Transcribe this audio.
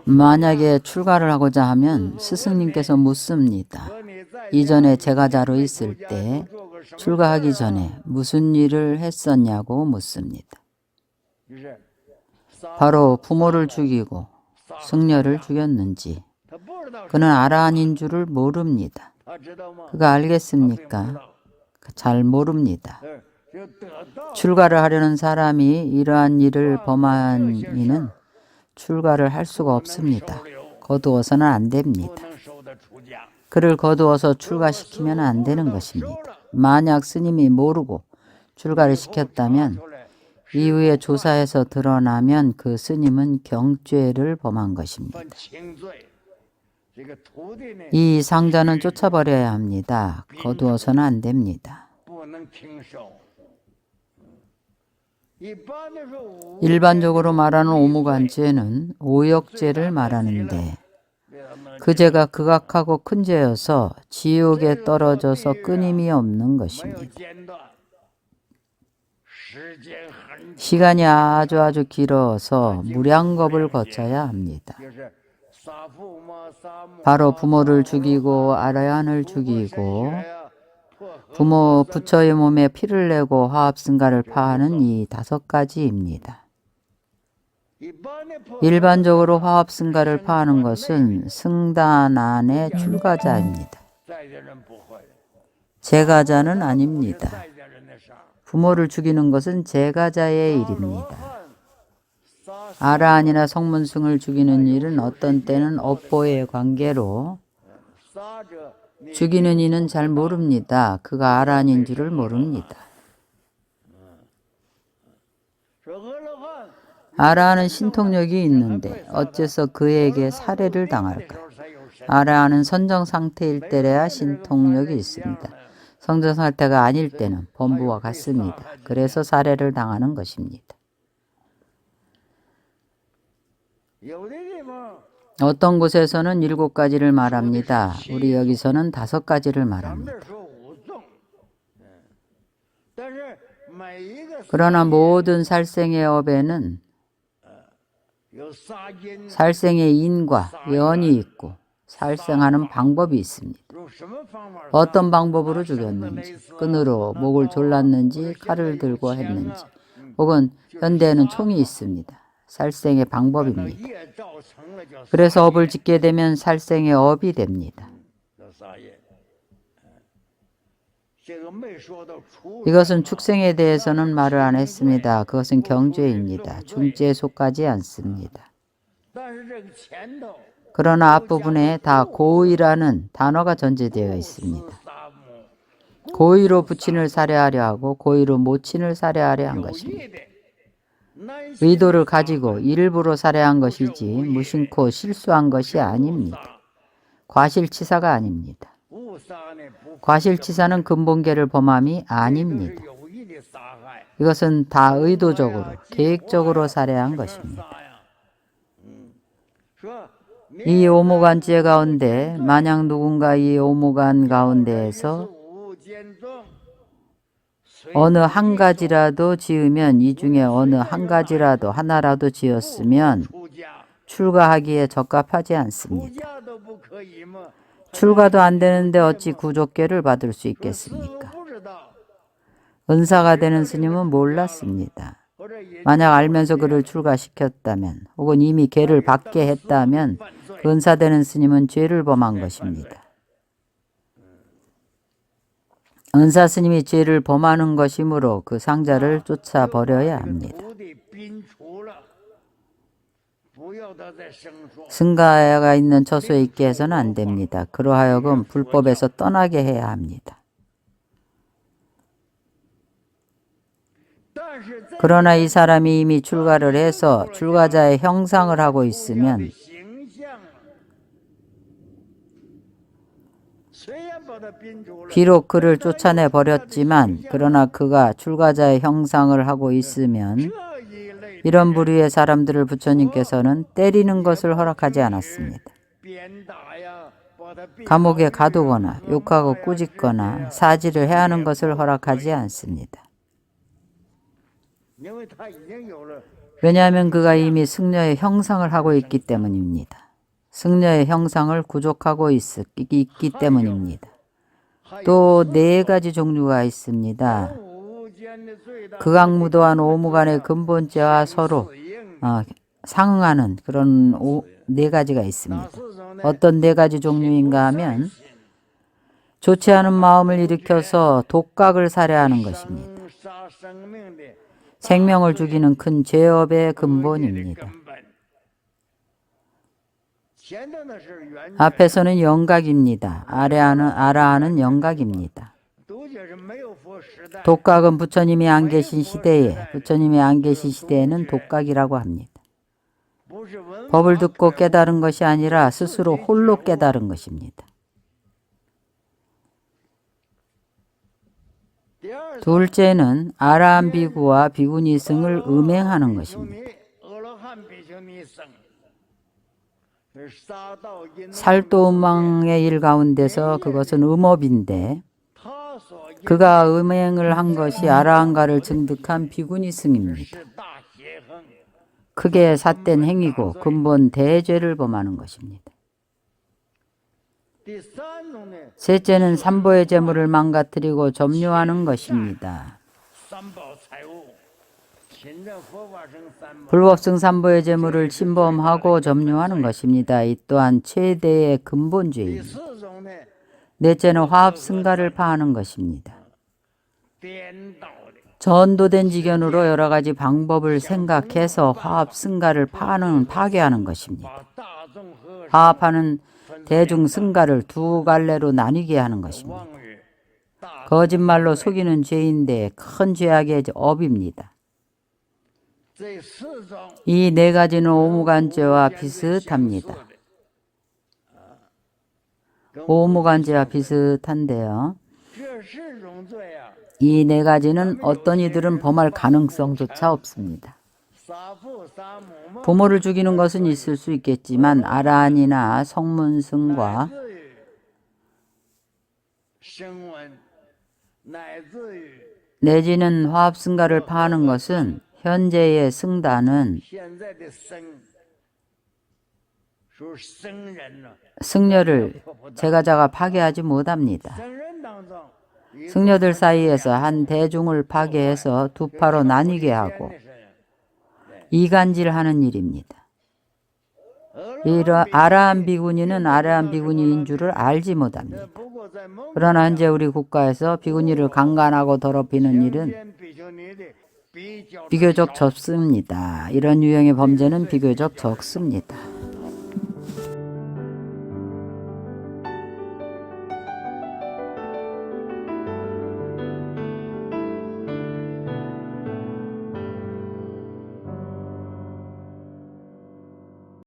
만약에 출가를 하고자 하면 스승님께서 묻습니다. 이전에 제가자로 있을 때 출가하기 전에 무슨 일을 했었냐고 묻습니다. 바로 부모를 죽이고 승려를 죽였는지 그는 아라한인 줄을 모릅니다. 그가 알겠습니까? 잘 모릅니다. 출가를 하려는 사람이 이러한 일을 범한 이는 출가를 할 수가 없습니다. 거두어서는 안 됩니다. 그를 거두어서 출가시키면 안 되는 것입니다. 만약 스님이 모르고 출가를 시켰다면 이후에 조사해서 드러나면 그 스님은 경죄를 범한 것입니다. 이 상자는 쫓아버려야 합니다. 거두어서는 안 됩니다. 일반적으로 말하는 오무간죄는 오역죄를 말하는데 그 죄가 극악하고 큰 죄여서 지옥에 떨어져서 끊임이 없는 것입니다. 시간이 아주 길어서 무량겁을 거쳐야 합니다. 바로 부모를 죽이고 아라한을 죽이고 부처의 몸에 피를 내고 화합승가를 파하는 이 5가지입니다. 일반적으로 화합승가를 파하는 것은 승단 안의 출가자입니다. 제가자는 아닙니다. 부모를 죽이는 것은 제가자의 일입니다. 아라한이나 성문승을 죽이는 일은 어떤 때는 업보의 관계로 죽이는 이는 잘 모릅니다. 그가 아라한인 줄을 모릅니다. 아라한은 신통력이 있는데 어째서 그에게 살해를 당할까? 아라한은 선정 상태일 때래야 신통력이 있습니다. 선정 상태가 아닐 때는 범부와 같습니다. 그래서 살해를 당하는 것입니다. 어떤 곳에서는 7가지를 말합니다. 우리 여기서는 5가지를 말합니다. 그러나 모든 살생의 업에는 살생의 인과 연이 있고 살생하는 방법이 있습니다. 어떤 방법으로 죽였는지, 끈으로 목을 졸랐는지, 칼을 들고 했는지, 혹은 현대에는 총이 있습니다. 살생의 방법입니다. 그래서 업을 짓게 되면 살생의 업이 됩니다. 이것은 축생에 대해서는 말을 안 했습니다. 그것은 경죄입니다. 중죄에 속하지 않습니다. 그러나 앞부분에 다 고의라는 단어가 전제되어 있습니다. 고의로 부친을 살해하려 하고 고의로 모친을 살해하려 한 것입니다. 의도를 가지고 일부러 살해한 것이지 무심코 실수한 것이 아닙니다. 과실치사가 아닙니다. 과실치사는 근본계를 범함이 아닙니다. 이것은 다 의도적으로, 계획적으로 살해한 것입니다. 이 오무간죄 가운데 만약 누군가 이 오무간 가운데에서 어느 한 가지라도 지으면 이 중에 어느 한 가지라도 하나라도 지었으면 출가하기에 적합하지 않습니다. 출가도 안 되는데 어찌 구족계를 받을 수 있겠습니까? 은사가 되는 스님은 몰랐습니다. 만약 알면서 그를 출가시켰다면 혹은 이미 계를 받게 했다면 그 은사되는 스님은 죄를 범한 것입니다. 은사 스님이 죄를 범하는 것이므로 그 상자를 쫓아버려야 합니다. 승가가 있는 처소에 있게 해서는 안 됩니다. 그러하여금 불법에서 떠나게 해야 합니다. 그러나 이 사람이 이미 출가를 해서 출가자의 형상을 하고 있으면 비록 그를 쫓아내 버렸지만 그러나 그가 출가자의 형상을 하고 있으면 이런 부류의 사람들을 부처님께서는 때리는 것을 허락하지 않았습니다. 감옥에 가두거나 욕하고 꾸짖거나 사지를 해하는 것을 허락하지 않습니다. 왜냐하면 그가 이미 승려의 형상을 하고 있기 때문입니다. 승려의 형상을 구족하고 있기 때문입니다. 또 4가지 종류가 있습니다. 극악무도한 오무간의 근본죄와 서로 상응하는 그런 4가지가 있습니다. 어떤 4가지 종류인가 하면 좋지 않은 마음을 일으켜서 독각을 살해하는 것입니다. 생명을 죽이는 큰 죄업의 근본입니다. 앞에서는 영각입니다. 아라하는 영각입니다. 독각은 부처님이 안 계신 시대에는 독각이라고 합니다. 법을 듣고 깨달은 것이 아니라 스스로 홀로 깨달은 것입니다. 둘째는 아라한 비구와 비구니 승을 음행하는 것입니다. 살도음망의 일 가운데서 그것은 음업인데 그가 음행을 한 것이 아라한가를 증득한 비구니 승입니다. 크게 삿된 행위고 근본 대죄를 범하는 것입니다. 셋째는 삼보의 재물을 망가뜨리고 점유하는 것입니다. 불법승 삼보의 재물을 침범하고 점유하는 것입니다. 이 또한 최대의 근본죄입니다. 넷째는 화합승가를 파하는 것입니다. 전도된 지견으로 여러 가지 방법을 생각해서 화합승가를 파괴하는 것입니다. 화합하는 대중승가를 2갈래로 나뉘게 하는 것입니다. 거짓말로 속이는 죄인데 큰 죄악의 업입니다. 이 4가지는 오무간죄와 비슷합니다. 오무간죄와 비슷한데요. 이 4가지는 어떤 이들은 범할 가능성조차 없습니다. 부모를 죽이는 것은 있을 수 있겠지만 아라한이나 성문승과 내지는 화합승가를 파하는 것은 현재의 승단은 승려를 제가자가 파괴하지 못합니다. 승려들 사이에서 한 대중을 파괴해서 2파로 나뉘게 하고 이간질하는 일입니다. 아라한 비구니는 아라한 비구니인 줄을 알지 못합니다. 그러나 현재 우리 국가에서 비구니를 강간하고 더럽히는 일은 비교적 적습니다. 이런 유형의 범죄는 비교적 적습니다.